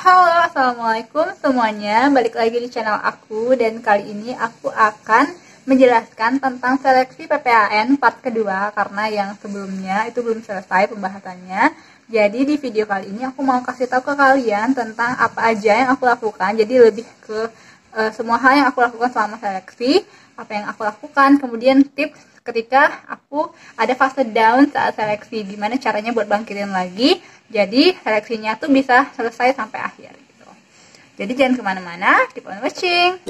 Halo, assalamualaikum semuanya. Balik lagi di channel aku, dan kali ini aku akan menjelaskan tentang seleksi PPAN part kedua karena yang sebelumnya itu belum selesai pembahasannya. Jadi di video kali ini aku mau kasih tahu ke kalian tentang apa aja yang aku lakukan. Jadi lebih ke semua hal yang aku lakukan selama seleksi, apa yang aku lakukan, kemudian tips ketika aku ada fase down saat seleksi, gimana caranya buat bangkitin lagi, jadi seleksinya tuh bisa selesai sampai akhir gitu. Jadi jangan kemana-mana, keep on watching.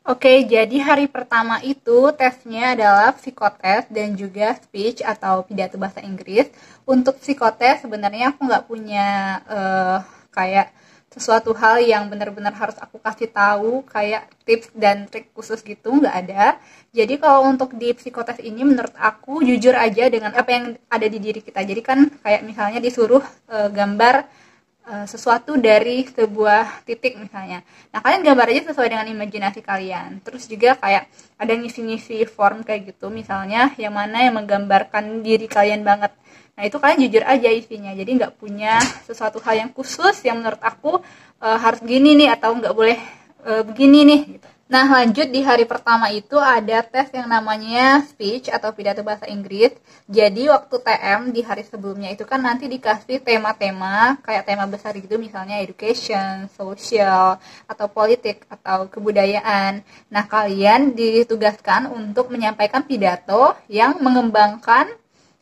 Oke, jadi hari pertama itu tesnya adalah psikotes dan juga speech atau pidato bahasa Inggris. Untuk psikotes sebenarnya aku nggak punya kayak sesuatu hal yang benar-benar harus aku kasih tahu kayak tips dan trik khusus gitu, nggak ada. Jadi kalau untuk di psikotes ini menurut aku jujur aja dengan apa yang ada di diri kita. Jadi kan kayak misalnya disuruh gambar sesuatu dari sebuah titik misalnya. Nah, kalian gambar aja sesuai dengan imajinasi kalian. Terus juga kayak ada ngisi-ngisi form kayak gitu, misalnya yang mana yang menggambarkan diri kalian banget. Nah, itu kalian jujur aja isinya. Jadi nggak punya sesuatu hal yang khusus yang menurut aku harus gini nih atau nggak boleh begini nih gitu. Nah, lanjut di hari pertama itu ada tes yang namanya speech atau pidato bahasa Inggris. Jadi waktu TM di hari sebelumnya itu kan nanti dikasih tema-tema, kayak tema besar gitu, misalnya education, social, atau politik, atau kebudayaan. Nah, kalian ditugaskan untuk menyampaikan pidato yang mengembangkan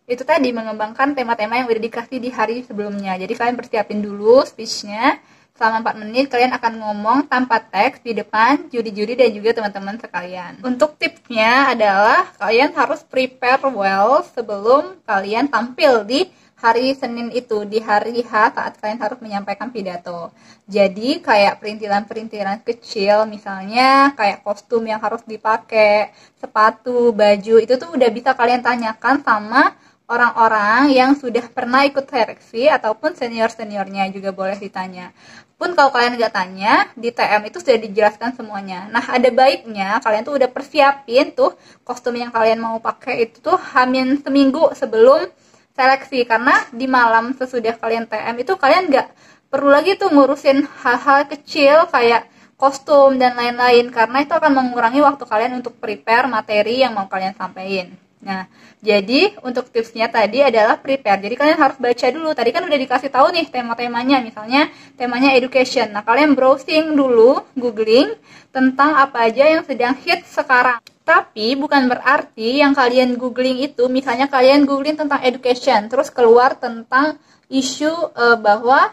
itu tadi, mengembangkan tema-tema yang udah dikasih di hari sebelumnya. Jadi kalian persiapin dulu speech-nya. Selama 4 menit kalian akan ngomong tanpa teks di depan juri-juri dan juga teman-teman sekalian. Untuk tipsnya adalah kalian harus prepare well sebelum kalian tampil di hari Senin itu, di hari H saat kalian harus menyampaikan pidato. Jadi kayak perintilan-perintilan kecil, misalnya kayak kostum yang harus dipakai, sepatu, baju, itu tuh udah bisa kalian tanyakan sama orang-orang yang sudah pernah ikut seleksi ataupun senior-seniornya juga boleh ditanya. Pun kalau kalian nggak tanya, di TM itu sudah dijelaskan semuanya. Nah, ada baiknya kalian tuh udah persiapin tuh kostum yang kalian mau pakai itu tuh hamin seminggu sebelum seleksi. Karena di malam sesudah kalian TM itu kalian nggak perlu lagi tuh ngurusin hal-hal kecil kayak kostum dan lain-lain. Karena itu akan mengurangi waktu kalian untuk prepare materi yang mau kalian sampaikan. Nah, jadi untuk tipsnya tadi adalah prepare. Jadi kalian harus baca dulu. Tadi kan udah dikasih tahu nih tema-temanya. Misalnya temanya education. Nah, kalian browsing dulu, googling tentang apa aja yang sedang hit sekarang. Tapi bukan berarti yang kalian googling itu, misalnya kalian googling tentang education, terus keluar tentang isu bahwa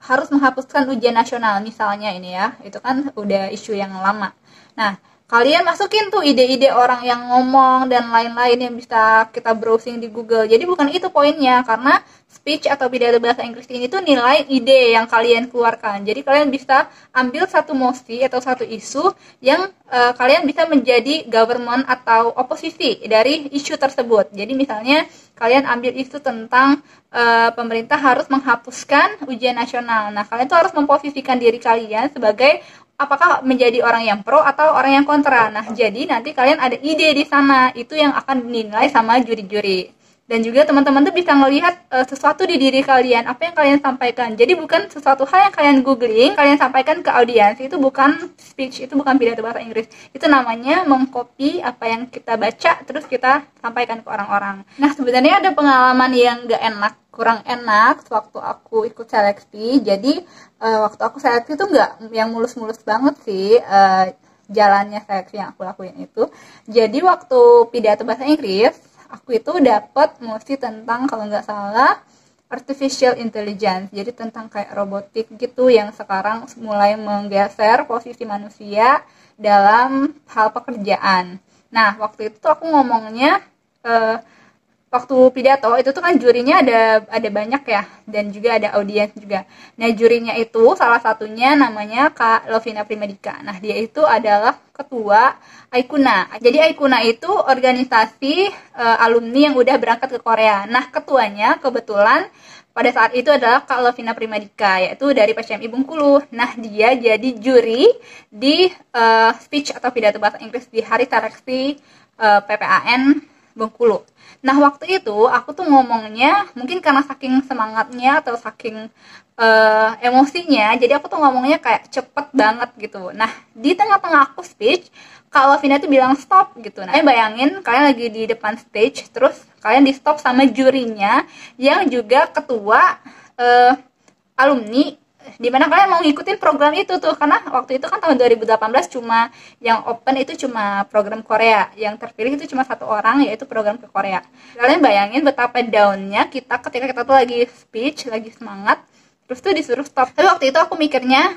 harus menghapuskan ujian nasional misalnya ini ya. Itu kan udah isu yang lama. Nah, kalian masukin tuh ide-ide orang yang ngomong dan lain-lain yang bisa kita browsing di Google. Jadi bukan itu poinnya, karena speech atau pidato bahasa Inggris ini tuh nilai ide yang kalian keluarkan. Jadi kalian bisa ambil satu mosi atau satu isu yang kalian bisa menjadi government atau oposisi dari isu tersebut. Jadi misalnya kalian ambil isu tentang pemerintah harus menghapuskan ujian nasional. Nah, kalian tuh harus memposisikan diri kalian sebagai apakah menjadi orang yang pro atau orang yang kontra. Nah, jadi nanti kalian ada ide di sana, itu yang akan dinilai sama juri-juri. Dan juga teman-teman tuh bisa ngelihat sesuatu di diri kalian, apa yang kalian sampaikan. Jadi bukan sesuatu hal yang kalian googling, kalian sampaikan ke audiens. Itu bukan speech, itu bukan pidato bahasa Inggris. Itu namanya mengcopy apa yang kita baca, terus kita sampaikan ke orang-orang. Nah, sebenarnya ada pengalaman yang gak enak, kurang enak waktu aku ikut seleksi. Jadi waktu aku seleksi itu nggak yang mulus-mulus banget sih jalannya seleksi yang aku lakuin itu. Jadi waktu pidato bahasa Inggris, aku itu dapat mosi tentang kalau nggak salah artificial intelligence. Jadi tentang kayak robotik gitu yang sekarang mulai menggeser posisi manusia dalam hal pekerjaan. Nah, waktu itu aku ngomongnya waktu pidato itu tuh kan jurinya ada banyak ya, dan juga ada audiens juga. Nah, jurinya itu salah satunya namanya Kak Lovina Primadika. Nah, dia itu adalah ketua Aikuna. Jadi Aikuna itu organisasi alumni yang udah berangkat ke Korea. Nah, ketuanya kebetulan pada saat itu adalah Kak Lovina Primadika, yaitu dari PCMI Bengkulu. Nah, dia jadi juri di speech atau pidato bahasa Inggris di hari seleksi PPAN Bengkulu. Nah waktu itu aku tuh ngomongnya mungkin karena saking semangatnya atau saking emosinya, jadi aku tuh ngomongnya kayak cepet banget gitu. Nah di tengah-tengah aku speech, Kak Lovina tuh bilang stop gitu. Nah bayangin kalian lagi di depan stage, terus kalian di stop sama jurinya yang juga ketua alumni, dimana kalian mau ngikutin program itu tuh, karena waktu itu kan tahun 2018 cuma yang open itu cuma program Korea, yang terpilih itu cuma 1 orang, yaitu program ke Korea. Kalian bayangin betapa downnya kita ketika kita tuh lagi speech, lagi semangat, terus tuh disuruh stop. Tapi waktu itu aku mikirnya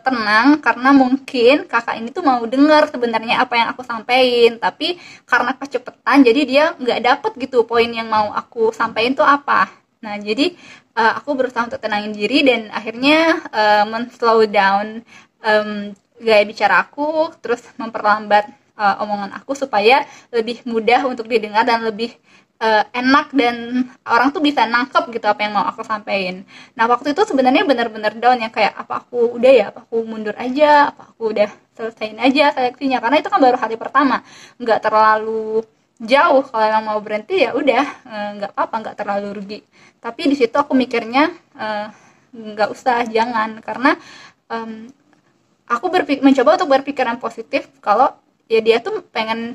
tenang, karena mungkin kakak ini tuh mau denger sebenarnya apa yang aku sampaikan, tapi karena kecepetan jadi dia nggak dapet gitu poin yang mau aku sampaikan tuh apa. Nah jadi aku berusaha untuk tenangin diri dan akhirnya men-slow down gaya bicara aku, terus memperlambat omongan aku supaya lebih mudah untuk didengar dan lebih enak, dan orang tuh bisa nangkep gitu apa yang mau aku sampaikan. Nah waktu itu sebenarnya benar-benar down ya, kayak apa aku udah ya, apa aku mundur aja, apa aku udah selesaiin aja seleksinya, karena itu kan baru hari pertama, nggak terlalu jauh, kalau yang mau berhenti ya udah nggak apa-apa, nggak terlalu rugi. Tapi di situ aku mikirnya nggak usah, jangan, karena aku mencoba untuk berpikiran positif kalau ya dia tuh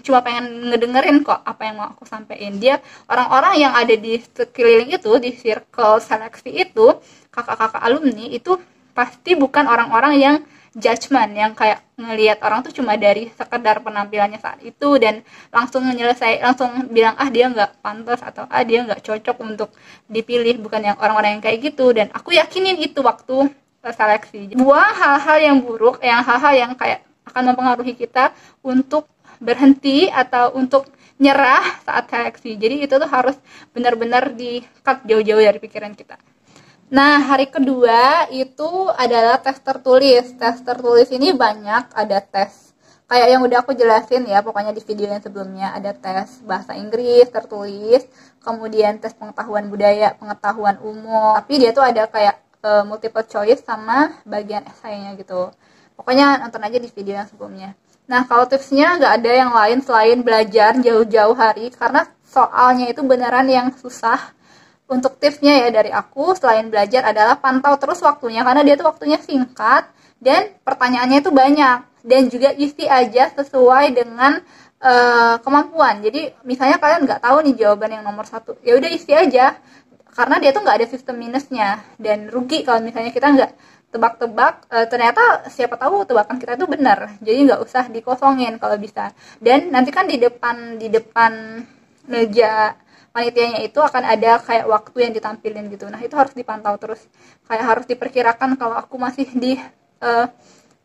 cuma pengen ngedengerin kok apa yang mau aku sampaikan. Dia orang-orang yang ada di sekeliling itu, di circle seleksi itu, kakak-kakak alumni itu pasti bukan orang-orang yang judgement, yang kayak ngelihat orang tuh cuma dari sekedar penampilannya saat itu dan langsung langsung bilang dia nggak pantas atau dia nggak cocok untuk dipilih, bukan yang orang-orang yang kayak gitu. Dan aku yakinin itu waktu seleksi. Buang hal-hal yang buruk, hal-hal yang kayak akan mempengaruhi kita untuk berhenti atau untuk nyerah saat seleksi. Jadi itu tuh harus benar-benar di-cut jauh-jauh dari pikiran kita. Nah, hari kedua itu adalah tes tertulis. Tes tertulis ini banyak, ada tes kayak yang udah aku jelasin ya, pokoknya di video yang sebelumnya. Ada tes bahasa Inggris tertulis, kemudian tes pengetahuan budaya, pengetahuan umum. Tapi dia tuh ada kayak multiple choice sama bagian esainya gitu. Pokoknya nonton aja di video yang sebelumnya. Nah, kalau tipsnya nggak ada yang lain selain belajar jauh-jauh hari, karena soalnya itu beneran yang susah. Untuk tipsnya ya dari aku, selain belajar adalah pantau terus waktunya, karena dia tuh waktunya singkat dan pertanyaannya itu banyak, dan juga isi aja sesuai dengan kemampuan. Jadi misalnya kalian nggak tahu nih jawaban yang nomor 1, ya udah isi aja, karena dia tuh nggak ada sistem minusnya, dan rugi kalau misalnya kita nggak tebak-tebak, ternyata siapa tahu tebakan kita itu benar. Jadi nggak usah dikosongin kalau bisa. Dan nanti kan di depan meja panitianya itu akan ada kayak waktu yang ditampilin gitu. Nah itu harus dipantau terus, kayak harus diperkirakan kalau aku masih di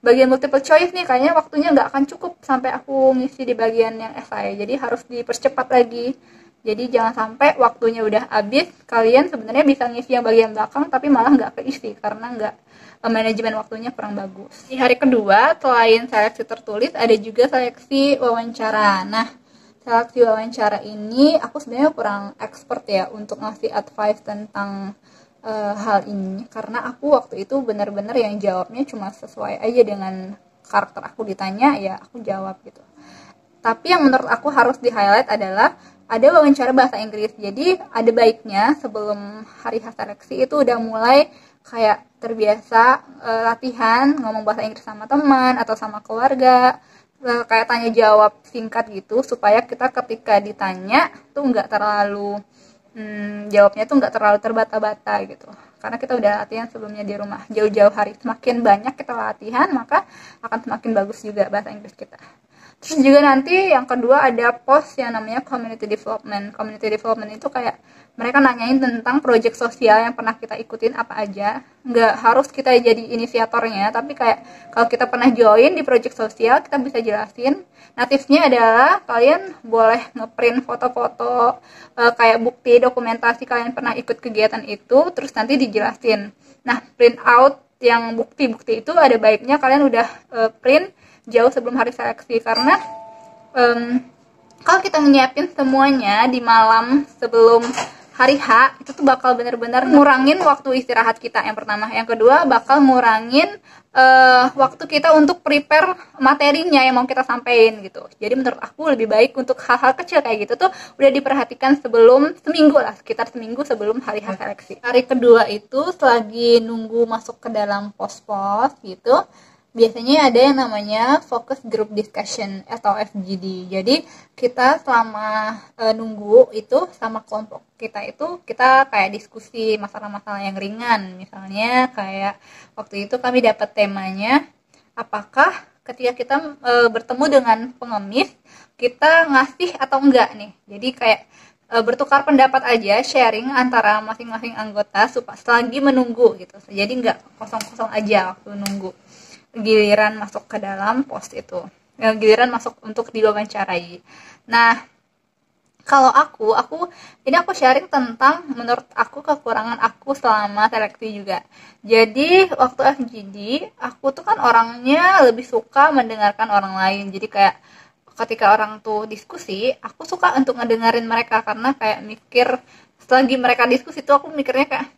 bagian multiple choice nih, kayaknya waktunya nggak akan cukup sampai aku ngisi di bagian yang esai, jadi harus dipercepat lagi. Jadi jangan sampai waktunya udah habis, kalian sebenarnya bisa ngisi yang bagian belakang tapi malah nggak keisi karena nggak manajemen waktunya kurang bagus. Di hari kedua, selain seleksi tertulis, ada juga seleksi wawancara. Nah, seleksi wawancara ini aku sebenarnya kurang expert ya untuk ngasih advice tentang hal ini, karena aku waktu itu benar-benar yang jawabnya cuma sesuai aja dengan karakter aku, ditanya ya aku jawab gitu. Tapi yang menurut aku harus di-highlight adalah ada wawancara bahasa Inggris. Jadi ada baiknya sebelum hari seleksi itu udah mulai kayak terbiasa latihan ngomong bahasa Inggris sama teman atau sama keluarga, kayak tanya jawab singkat gitu, supaya kita ketika ditanya tuh nggak terlalu jawabnya tuh nggak terlalu terbata-bata gitu, karena kita udah latihan sebelumnya di rumah jauh-jauh hari. Semakin banyak kita latihan, maka akan semakin bagus juga bahasa Inggris kita. Terus juga nanti yang kedua ada post yang namanya community development. Community development itu kayak mereka nanyain tentang project sosial yang pernah kita ikutin apa aja. Nggak harus kita jadi inisiatornya, tapi kayak kalau kita pernah join di project sosial, kita bisa jelasin. Nah, tipsnya adalah kalian boleh ngeprint foto-foto kayak bukti dokumentasi kalian pernah ikut kegiatan itu, terus nanti dijelasin. Nah, print out yang bukti-bukti itu ada baiknya kalian udah print jauh sebelum hari seleksi, karena kalau kita nyiapin semuanya di malam sebelum hari H itu tuh bakal bener-bener ngurangin waktu istirahat kita yang pertama. Yang kedua bakal ngurangin waktu kita untuk prepare materinya yang mau kita sampaikan gitu. Jadi menurut aku lebih baik untuk hal-hal kecil kayak gitu tuh udah diperhatikan sebelum seminggu lah, sekitar seminggu sebelum hari H seleksi. Hari kedua itu selagi nunggu masuk ke dalam pos-pos gitu, biasanya ada yang namanya focus group discussion atau FGD. Jadi kita selama nunggu itu sama kelompok kita itu kita kayak diskusi masalah-masalah yang ringan. Misalnya kayak waktu itu kami dapat temanya apakah ketika kita bertemu dengan pengemis kita ngasih atau enggak nih. Jadi kayak bertukar pendapat aja, sharing antara masing-masing anggota supaya selagi menunggu gitu. Jadi enggak kosong-kosong aja waktu nunggu giliran masuk ke dalam pos itu, giliran masuk untuk diwawancarai. Nah, kalau aku sharing tentang menurut aku kekurangan aku selama seleksi juga. Jadi waktu FGD aku tuh kan orangnya lebih suka mendengarkan orang lain. Jadi kayak ketika orang tuh diskusi, aku suka untuk ngedengerin mereka karena kayak mikir selagi mereka diskusi tuh aku mikirnya kayak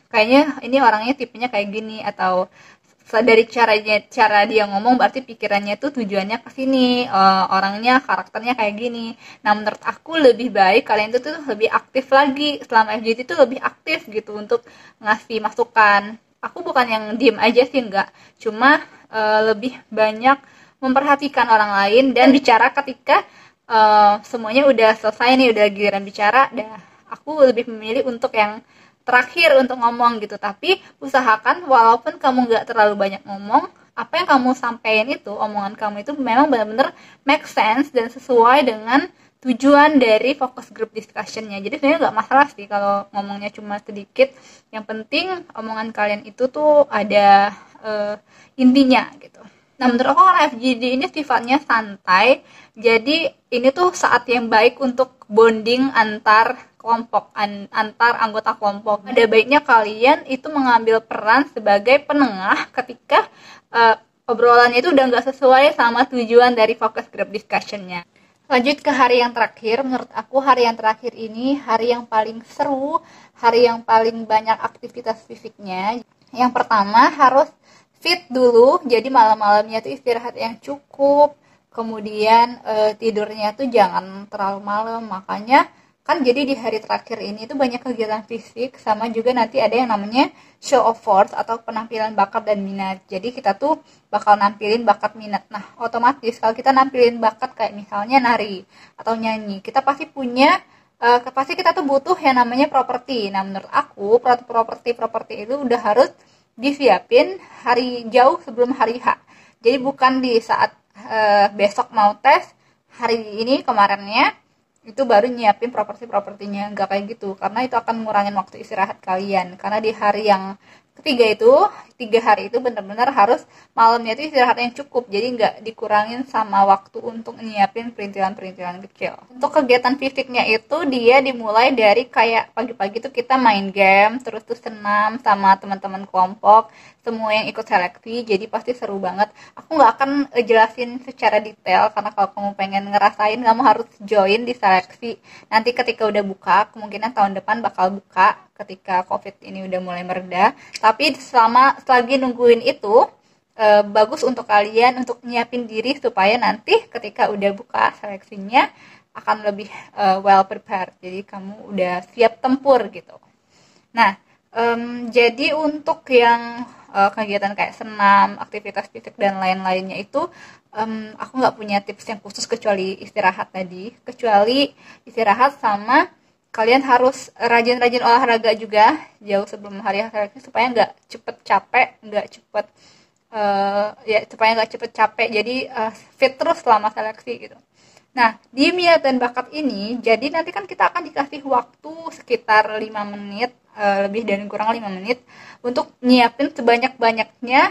kayaknya ini orangnya tipenya kayak gini, atau dari cara dia ngomong berarti pikirannya tuh tujuannya ke sini, orangnya karakternya kayak gini. Nah menurut aku lebih baik kalian tuh lebih aktif lagi selama FGD itu, lebih aktif gitu untuk ngasih masukan. Aku bukan yang diem aja sih, enggak, cuma lebih banyak memperhatikan orang lain dan bicara ketika semuanya udah selesai nih, udah giliran bicara. Aku lebih memilih untuk yang terakhir untuk ngomong gitu. Tapi usahakan walaupun kamu nggak terlalu banyak ngomong, apa yang kamu sampaikan itu, omongan kamu itu memang benar-benar make sense dan sesuai dengan tujuan dari focus group discussion-nya. Jadi sebenarnya nggak masalah sih kalau ngomongnya cuma sedikit, yang penting omongan kalian itu tuh ada intinya gitu. Nah menurut aku karena FGD ini sifatnya santai, jadi ini tuh saat yang baik untuk bonding antar kelompok, antar anggota kelompok. Ada baiknya kalian itu mengambil peran sebagai penengah ketika obrolannya itu udah nggak sesuai sama tujuan dari focus group discussion-nya. Lanjut ke hari yang terakhir, menurut aku hari yang terakhir ini hari yang paling seru, hari yang paling banyak aktivitas fisiknya. Yang pertama harus fit dulu, jadi malam-malamnya tuh istirahat yang cukup, kemudian tidurnya tuh jangan terlalu malam. Makanya kan jadi di hari terakhir ini tuh banyak kegiatan fisik, sama juga nanti ada yang namanya show of force atau penampilan bakat dan minat. Jadi kita tuh bakal nampilin bakat minat. Nah otomatis kalau kita nampilin bakat kayak misalnya nari atau nyanyi, kita pasti punya pasti kita tuh butuh yang namanya properti. Nah menurut aku properti itu udah harus disiapin hari jauh sebelum hari H. Jadi bukan di saat besok mau tes, hari ini kemarinnya itu baru nyiapin propertinya, nggak kayak gitu, karena itu akan ngurangin waktu istirahat kalian. Karena di hari yang ketiga itu, 3 hari itu benar-benar harus malamnya itu istirahat yang cukup, jadi nggak dikurangin sama waktu untuk nyiapin perintilan-perintilan kecil. Untuk kegiatan fisiknya itu dia dimulai dari kayak pagi-pagi tuh kita main game, terus tuh senam sama teman-teman kelompok, semua yang ikut seleksi, jadi pasti seru banget. Aku nggak akan jelasin secara detail, karena kalau kamu pengen ngerasain, kamu harus join di seleksi. Nanti ketika udah buka, kemungkinan tahun depan bakal buka ketika COVID ini udah mulai mereda. Tapi selagi nungguin itu, bagus untuk kalian untuk nyiapin diri supaya nanti ketika udah buka seleksinya akan lebih well prepared. Jadi kamu udah siap tempur gitu. Nah, jadi untuk yang kegiatan kayak senam, aktivitas fisik dan lain-lainnya itu aku nggak punya tips yang khusus kecuali istirahat tadi. Kecuali istirahat sama kalian harus rajin-rajin olahraga juga jauh sebelum hari seleksi supaya nggak cepet capek, supaya nggak cepet capek. Jadi fit terus selama seleksi gitu. Nah, di minat dan bakat ini, jadi nanti kan kita akan dikasih waktu sekitar 5 menit, lebih dan kurang 5 menit, untuk nyiapin sebanyak-banyaknya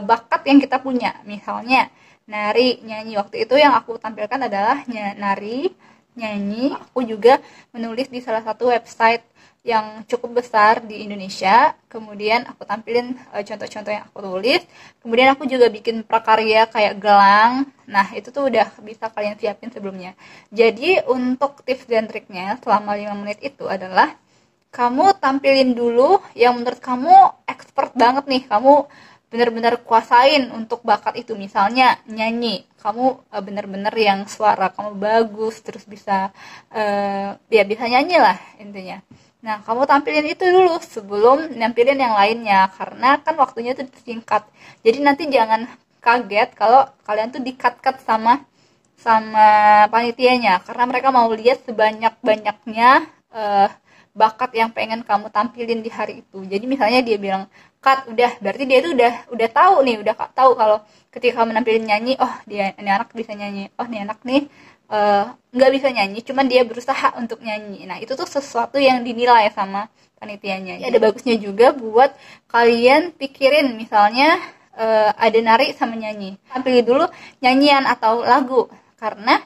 bakat yang kita punya. Misalnya, nari, nyanyi. Waktu itu yang aku tampilkan adalah nari, nyanyi. Aku juga menulis di salah satu website yang cukup besar di Indonesia. Kemudian aku tampilin contoh-contoh yang aku tulis. Kemudian aku juga bikin prakarya kayak gelang. Nah, itu tuh udah bisa kalian siapin sebelumnya. Jadi, untuk tips dan triknya selama 5 menit itu adalah kamu tampilin dulu yang menurut kamu expert banget nih, kamu benar-benar kuasain untuk bakat itu. Misalnya nyanyi, kamu benar-benar yang suara kamu bagus, terus bisa ya bisa nyanyi lah intinya. Nah, kamu tampilin itu dulu sebelum nampilin yang lainnya, karena kan waktunya tuh singkat. Jadi nanti jangan kaget kalau kalian tuh di-cut sama panitianya, karena mereka mau lihat sebanyak-banyaknya bakat yang pengen kamu tampilin di hari itu. Jadi misalnya dia bilang cut, udah berarti dia itu udah tahu nih, udah tahu kalau ketika kamu nampilin nyanyi, oh dia ini anak bisa nyanyi, oh ini anak nih nggak bisa nyanyi, cuman dia berusaha untuk nyanyi. Nah, itu tuh sesuatu yang dinilai sama panitianya. Ada bagusnya juga buat kalian pikirin, misalnya ada nari sama nyanyi, tampil dulu nyanyian atau lagu, karena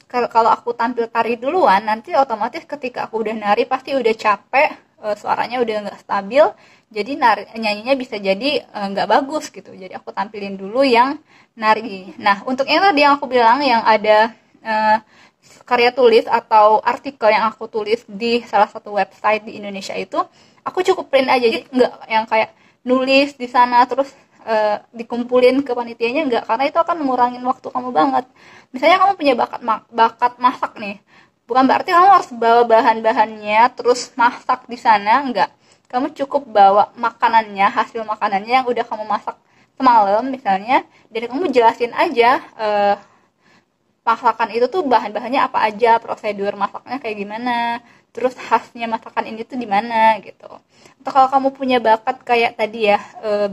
kalau aku tampil tari duluan, nanti otomatis ketika aku udah nari pasti udah capek, suaranya udah nggak stabil, jadi nyanyinya bisa jadi nggak bagus gitu. Jadi aku tampilin dulu yang nari. Nah, untuk yang tadi yang aku bilang yang ada karya tulis atau artikel yang aku tulis di salah satu website di Indonesia itu, aku cukup print aja, jadi nggak yang kayak nulis di sana terus dikumpulin ke panitianya, enggak, karena itu akan mengurangin waktu kamu banget. Misalnya kamu punya bakat masak nih, bukan berarti kamu harus bawa bahan-bahannya terus masak di sana, enggak. Kamu cukup bawa makanannya, hasil makanannya yang udah kamu masak semalam misalnya, dan kamu jelasin aja masakan itu tuh bahan-bahannya apa aja, prosedur masaknya kayak gimana, terus khasnya masakan ini tuh di mana gitu. Atau kalau kamu punya bakat kayak tadi ya,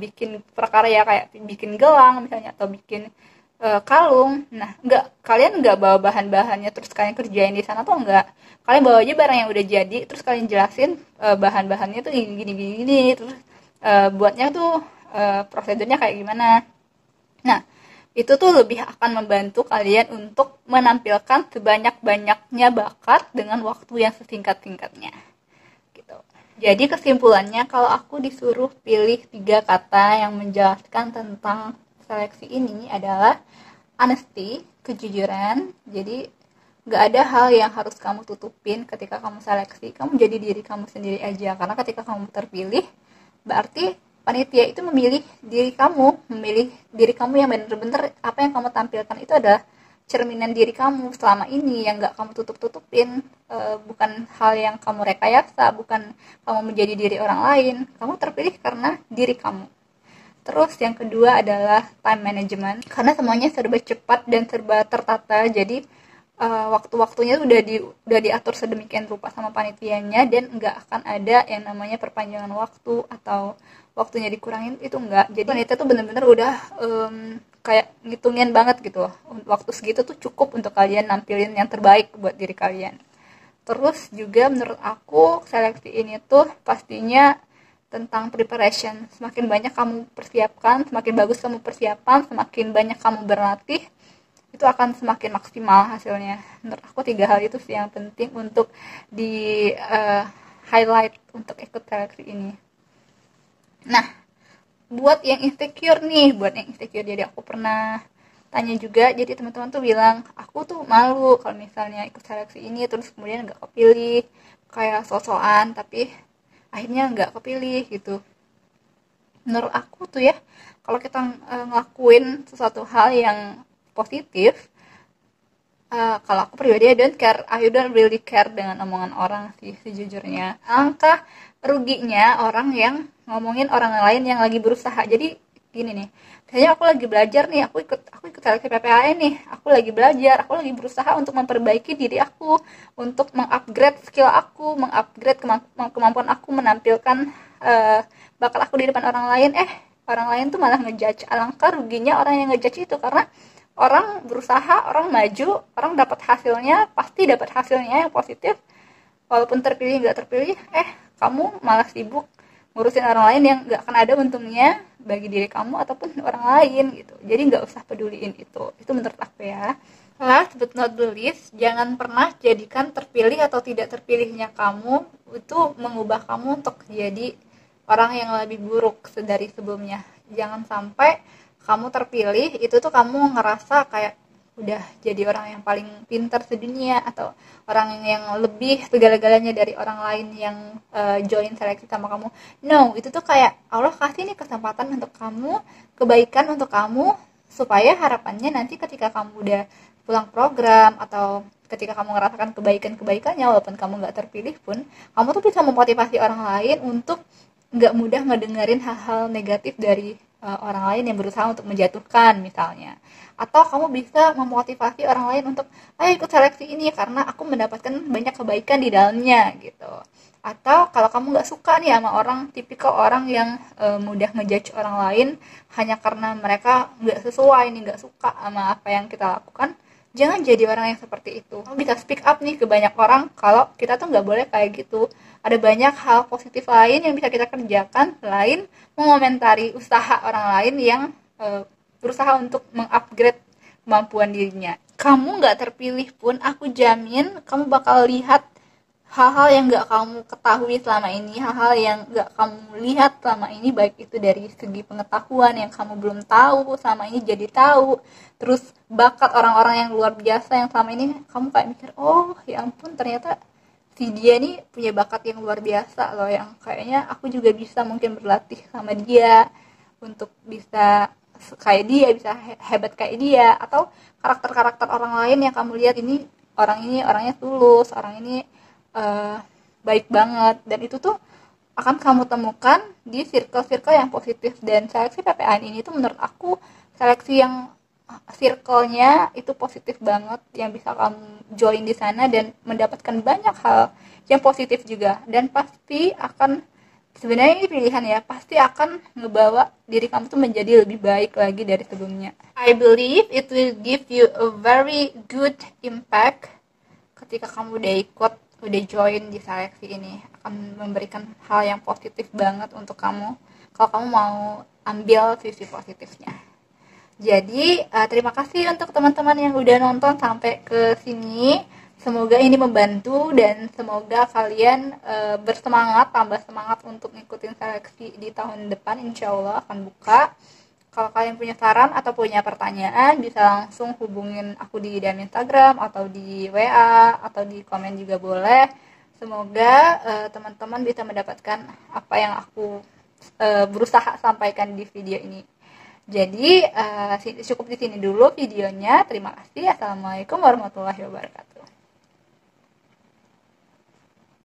bikin prakarya kayak bikin gelang misalnya atau bikin kalung, nah kalian nggak bawa bahan-bahannya terus kalian kerjain di sana tuh enggak. Kalian bawa aja barang yang udah jadi, terus kalian jelasin bahan-bahannya tuh gini, terus buatnya tuh prosedurnya kayak gimana. Nah, itu tuh lebih akan membantu kalian untuk menampilkan sebanyak-banyaknya bakat dengan waktu yang sesingkat-singkatnya gitu. Jadi kesimpulannya, kalau aku disuruh pilih 3 kata yang menjelaskan tentang seleksi ini adalah honesty, kejujuran. Jadi gak ada hal yang harus kamu tutupin ketika kamu seleksi, kamu jadi diri kamu sendiri aja, karena ketika kamu terpilih berarti panitia itu memilih diri kamu yang benar-benar apa yang kamu tampilkan itu adalah cerminan diri kamu selama ini yang gak kamu tutup-tutupin, bukan hal yang kamu rekayasa, bukan kamu menjadi diri orang lain. Kamu terpilih karena diri kamu. Terus yang kedua adalah time management, karena semuanya serba cepat dan serba tertata, jadi waktu-waktunya udah diatur sedemikian rupa sama panitianya, dan nggak akan ada yang namanya perpanjangan waktu atau waktunya dikurangin, itu enggak. Jadi panitia tuh bener-bener udah kayak ngitungin banget gitu loh, waktu segitu tuh cukup untuk kalian nampilin yang terbaik buat diri kalian. Terus juga menurut aku seleksi ini tuh pastinya tentang preparation. Semakin banyak kamu persiapkan, semakin bagus kamu persiapan, semakin banyak kamu berlatih, itu akan semakin maksimal hasilnya. Menurut aku 3 hal itu sih yang penting untuk di highlight untuk ikut seleksi ini. Nah, buat yang insecure, jadi aku pernah tanya juga, jadi teman-teman tuh bilang, aku tuh malu kalau misalnya ikut seleksi ini terus kemudian nggak kepilih, kayak so-soan tapi akhirnya nggak kepilih gitu. Menurut aku tuh ya, kalau kita ngelakuin sesuatu hal yang positif, kalau aku pribadi I don't really care dengan omongan orang sih sejujurnya. Angka ruginya orang yang ngomongin orang lain yang lagi berusaha. Jadi gini nih, misalnya aku lagi belajar nih, aku ikut seleksi PPAN nih, aku lagi belajar, aku lagi berusaha untuk memperbaiki diri aku, untuk mengupgrade skill aku, mengupgrade kemampuan aku menampilkan bakat aku di depan orang lain. Orang lain tuh malah ngejudge. Alangkah ruginya orang yang ngejudge itu, karena orang berusaha, orang maju, orang dapat hasilnya, pasti dapat hasilnya yang positif. Walaupun terpilih nggak terpilih, kamu malah sibuk ngurusin orang lain yang nggak akan ada untungnya bagi diri kamu ataupun orang lain gitu. Jadi nggak usah peduliin itu menurut aku ya. Last but not the least, jangan pernah jadikan terpilih atau tidak terpilihnya kamu itu mengubah kamu untuk jadi orang yang lebih buruk dari sebelumnya. Jangan sampai kamu terpilih itu tuh kamu ngerasa kayak udah jadi orang yang paling pintar sedunia atau orang yang lebih segala-galanya dari orang lain yang join seleksi sama kamu. No, itu tuh kayak Allah kasih nih kesempatan untuk kamu, kebaikan untuk kamu, supaya harapannya nanti ketika kamu udah pulang program atau ketika kamu merasakan kebaikan-kebaikannya, walaupun kamu nggak terpilih pun, kamu tuh bisa memotivasi orang lain untuk nggak mudah ngedengerin hal-hal negatif dari orang lain yang berusaha untuk menjatuhkan misalnya. Atau kamu bisa memotivasi orang lain untuk ayo ikut seleksi ini karena aku mendapatkan banyak kebaikan di dalamnya gitu. Atau kalau kamu nggak suka nih sama orang, tipikal orang yang mudah ngejudge orang lain hanya karena mereka nggak sesuai nih, nggak suka sama apa yang kita lakukan, jangan jadi orang yang seperti itu. Kamu bisa speak up nih ke banyak orang kalau kita tuh nggak boleh kayak gitu. Ada banyak hal positif lain yang bisa kita kerjakan selain mengomentari usaha orang lain yang berusaha untuk mengupgrade kemampuan dirinya. Kamu nggak terpilih pun, aku jamin kamu bakal lihat hal-hal yang nggak kamu ketahui selama ini, hal-hal yang nggak kamu lihat selama ini, baik itu dari segi pengetahuan yang kamu belum tahu selama ini jadi tahu, terus bakat orang-orang yang luar biasa yang selama ini kamu kayak mikir, oh ya ampun ternyata si dia nih punya bakat yang luar biasa loh, yang kayaknya aku juga bisa mungkin berlatih sama dia untuk bisa kayak dia, bisa hebat kayak dia. Atau karakter-karakter orang lain yang kamu lihat, ini orangnya tulus, orang ini baik banget, dan itu tuh akan kamu temukan di circle-circle yang positif. Dan seleksi PPAN ini tuh menurut aku seleksi yang circle-nya itu positif banget, yang bisa kamu join di sana dan mendapatkan banyak hal yang positif juga. Dan pasti akan, sebenarnya ini pilihan ya, pasti akan ngebawa diri kamu tuh menjadi lebih baik lagi dari sebelumnya. I believe it will give you a very good impact ketika kamu udah join di seleksi ini. Akan memberikan hal yang positif banget untuk kamu kalau kamu mau ambil sisi positifnya. Jadi terima kasih untuk teman-teman yang udah nonton sampai ke sini. Semoga ini membantu dan semoga kalian bersemangat, tambah semangat untuk ngikutin seleksi di tahun depan. Insya Allah akan buka. Kalau kalian punya saran atau punya pertanyaan, bisa langsung hubungin aku di DM Instagram atau di WA atau di komen juga boleh. Semoga teman-teman bisa mendapatkan apa yang aku berusaha sampaikan di video ini. Jadi cukup di sini dulu videonya. Terima kasih. Assalamualaikum warahmatullahi wabarakatuh.